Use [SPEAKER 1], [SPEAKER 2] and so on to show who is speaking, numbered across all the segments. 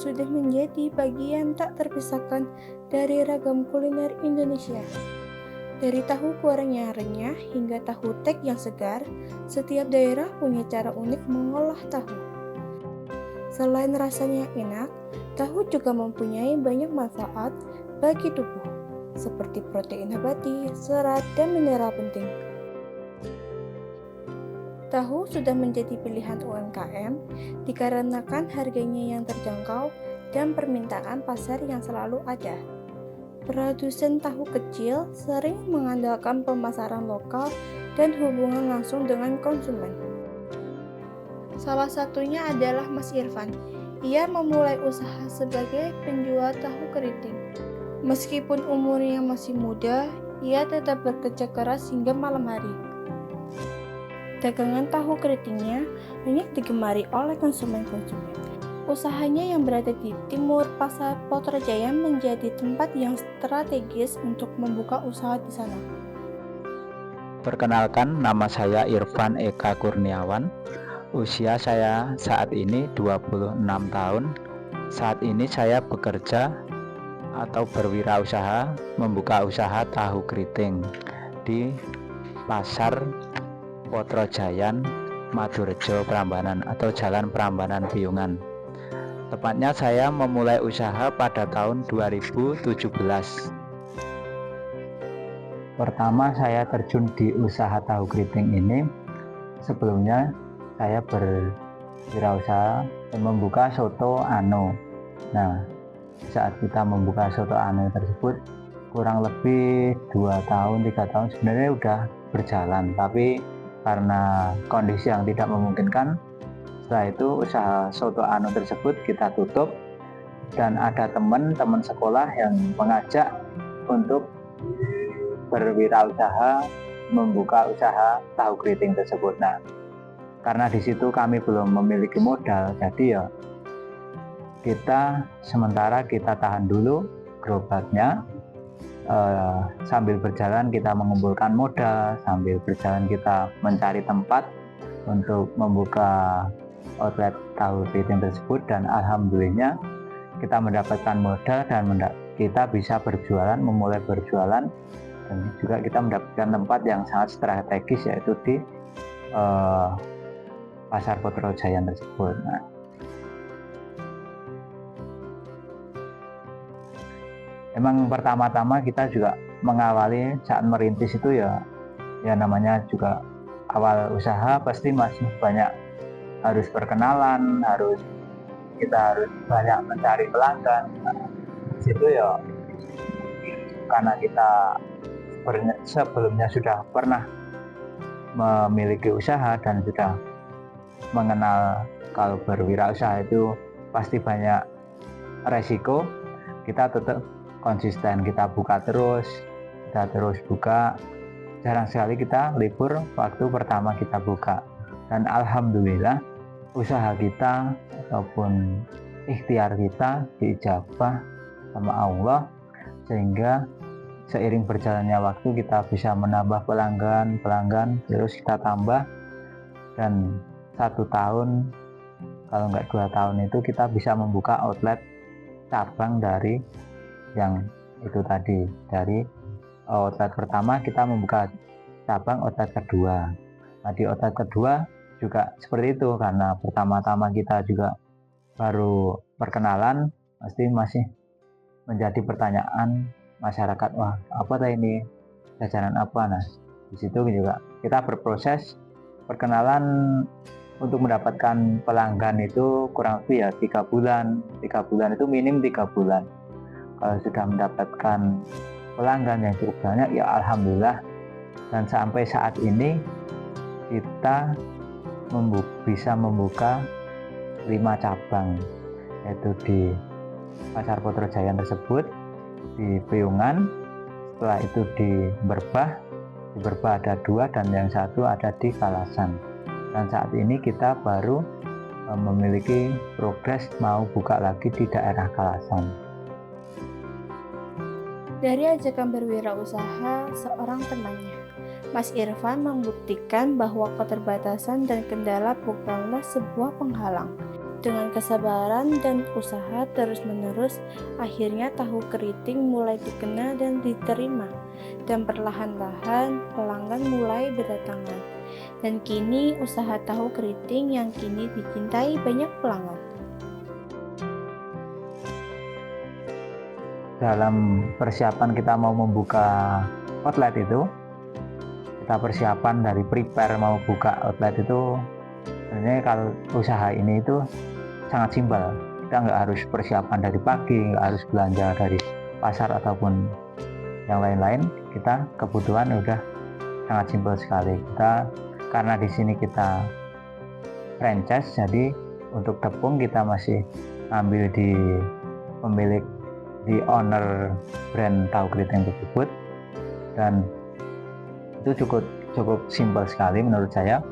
[SPEAKER 1] sudah menjadi bagian tak terpisahkan dari ragam kuliner Indonesia. Dari tahu goreng yang renyah hingga tahu tek yang segar, setiap daerah punya cara unik mengolah tahu. Selain rasanya enak, tahu juga mempunyai banyak manfaat bagi tubuh, seperti protein nabati, serat, dan mineral penting. Tahu sudah menjadi pilihan UMKM dikarenakan harganya yang terjangkau dan permintaan pasar yang selalu ada. Produsen tahu kecil sering mengandalkan pemasaran lokal dan hubungan langsung dengan konsumen. Salah satunya adalah Mas Irfan. Ia memulai usaha sebagai penjual tahu keriting. Meskipun umurnya masih muda, ia tetap bekerja keras hingga malam hari. Dagangan tahu keritingnya banyak digemari oleh konsumen-konsumen. Usahanya yang berada di timur Pasar Putrajaya menjadi tempat yang strategis untuk membuka usaha di sana.
[SPEAKER 2] Perkenalkan, nama saya Irfan Eka Kurniawan. Usia saya saat ini 26 tahun. Saat ini saya bekerja atau berwirausaha membuka usaha tahu keriting di Pasar Putrajaya, Madurejo, Prambanan atau Jalan Prambanan Piungan. Tepatnya saya memulai usaha pada tahun 2017. Pertama saya terjun di usaha tahu keriting ini. Sebelumnya saya berwirausaha membuka soto Ano. Nah, saat kita membuka soto Ano tersebut kurang lebih 2 tahun, 3 tahun sebenarnya udah berjalan, tapi karena kondisi yang tidak memungkinkan, setelah itu usaha soto Ano tersebut kita tutup, dan ada teman-teman sekolah yang mengajak untuk berwirausaha membuka usaha tahu keriting tersebut. Nah, karena di situ kami belum memiliki modal, jadi ya sementara kita tahan dulu gerobaknya, sambil berjalan kita mengumpulkan modal, sambil berjalan kita mencari tempat untuk membuka outlet tahu keriting tersebut, dan alhamdulillah kita mendapatkan modal dan kita bisa memulai berjualan, dan juga kita mendapatkan tempat yang sangat strategis, yaitu di Pasar Putrajaya tersebut. Nah, emang pertama-tama kita juga mengawali saat merintis itu ya namanya juga awal usaha, pasti masih banyak harus perkenalan, kita harus banyak mencari pelanggan. Nah, situ ya karena kita sebelumnya sudah pernah memiliki usaha dan sudah mengenal kalau berwirausaha itu pasti banyak resiko, kita tetap konsisten, kita terus buka. Jarang sekali kita libur waktu pertama kita buka, dan alhamdulillah usaha kita ataupun ikhtiar kita diijabah sama Allah, sehingga seiring berjalannya waktu kita bisa menambah pelanggan, terus kita tambah, dan 1 tahun kalau nggak 2 tahun itu kita bisa membuka outlet cabang dari yang itu tadi. Dari outlet pertama kita membuka cabang outlet kedua. Nah, di outlet kedua juga seperti itu, karena pertama-tama kita juga baru perkenalan, pasti masih menjadi pertanyaan masyarakat, wah apa ini jajanan apa. Nah, di situ juga kita berproses perkenalan untuk mendapatkan pelanggan itu kurang lebih ya 3 bulan itu minim 3 bulan. Kalau sudah mendapatkan pelanggan yang cukup banyak ya alhamdulillah, dan sampai saat ini kita bisa membuka 5 cabang, yaitu di Pasar Putrajaya tersebut, di Piungan, setelah itu di Berbah ada 2, dan yang 1 ada di Kalasan. Dan saat ini kita baru memiliki progres mau buka lagi di daerah Kalasan.
[SPEAKER 1] Dari ajakan berwirausaha seorang temannya, Mas Irfan membuktikan bahwa keterbatasan dan kendala bukanlah sebuah penghalang. Dengan kesabaran dan usaha terus-menerus, akhirnya tahu keriting mulai dikenal dan diterima, dan perlahan-lahan pelanggan mulai berdatangan. Dan kini usaha tahu keriting yang kini dicintai banyak pelanggan.
[SPEAKER 2] Dalam persiapan kita mau membuka outlet itu, kita persiapan dari prepare mau buka outlet itu, sebenarnya kalau usaha ini itu sangat simpel. Kita nggak harus persiapan dari pagi, nggak harus belanja dari pasar ataupun yang lain-lain. Kita kebutuhan udah sangat simpel sekali. Kita karena di sini kita franchise, jadi untuk tepung kita masih ambil di pemilik, di owner brand tahu keriting tersebut, dan itu cukup simpel sekali menurut saya.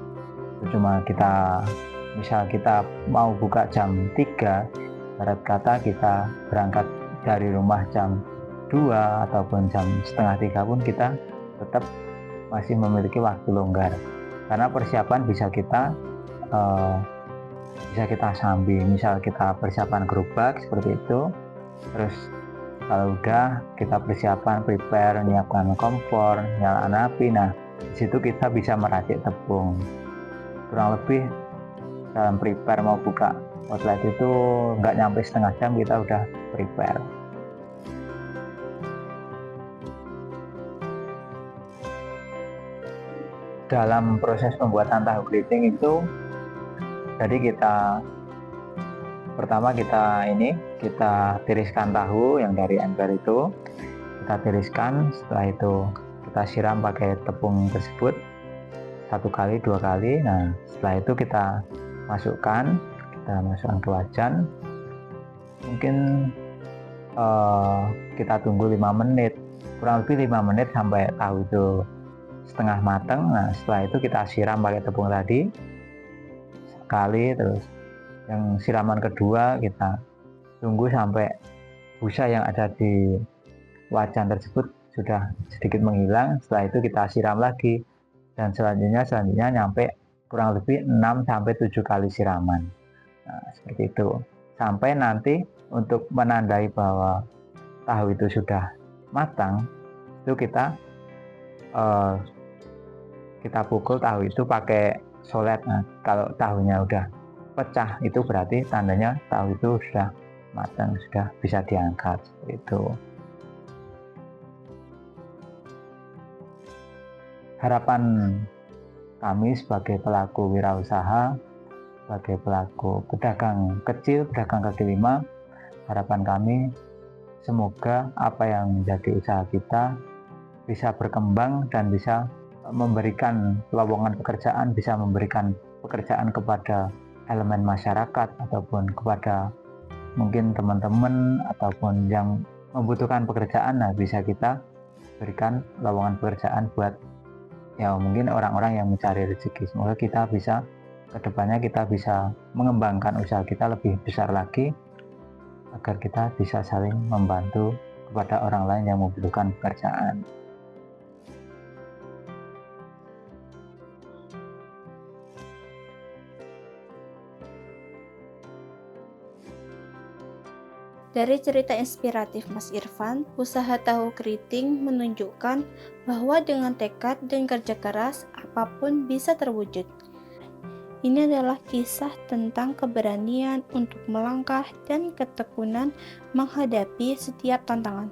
[SPEAKER 2] Cuma kita misal kita mau buka jam 3, ibarat kata kita berangkat dari rumah jam 2 ataupun jam setengah 3 pun kita tetap masih memiliki waktu longgar, karena persiapan bisa kita sambil, misal kita persiapan gerobak seperti itu, terus kalau udah kita persiapan prepare, menyiapkan kompor, nyalakan api, nah disitu kita bisa meracik tepung. Kurang lebih dalam prepare mau buka outlet itu nggak nyampe setengah jam kita udah prepare. Dalam proses pembuatan tahu keriting itu, jadi pertama kita tiriskan tahu yang dari ember itu, kita tiriskan. Setelah itu kita siram pakai tepung tersebut 1 kali 2 kali. Nah setelah itu kita masukkan ke wajan. Mungkin kita tunggu 5 menit, kurang lebih 5 menit sampai tahu itu setengah matang. Nah setelah itu kita siram pakai tepung tadi sekali, terus yang siraman kedua kita tunggu sampai busa yang ada di wajan tersebut sudah sedikit menghilang. Setelah itu kita siram lagi, dan selanjutnya nyampe kurang lebih 6-7 kali siraman. Nah, seperti itu sampai nanti untuk menandai bahwa tahu itu sudah matang, itu kita pukul tahu itu pakai solet. Nah, kalau tahunya udah pecah itu berarti tandanya tahu itu sudah matang, sudah bisa diangkat. Seperti itu. Harapan kami sebagai pelaku wirausaha, sebagai pelaku pedagang kecil, pedagang kaki lima, harapan kami semoga apa yang menjadi usaha kita bisa berkembang dan bisa memberikan lowongan pekerjaan, bisa memberikan pekerjaan kepada elemen masyarakat ataupun kepada mungkin teman-teman ataupun yang membutuhkan pekerjaan. Nah bisa kita berikan lowongan pekerjaan buat ya mungkin orang-orang yang mencari rezeki. Semoga kita bisa kedepannya kita bisa mengembangkan usaha kita lebih besar lagi, agar kita bisa saling membantu kepada orang lain yang membutuhkan pekerjaan.
[SPEAKER 1] Dari cerita inspiratif Mas Irfan, usaha tahu keriting menunjukkan bahwa dengan tekad dan kerja keras, apapun bisa terwujud. Ini adalah kisah tentang keberanian untuk melangkah dan ketekunan menghadapi setiap tantangan.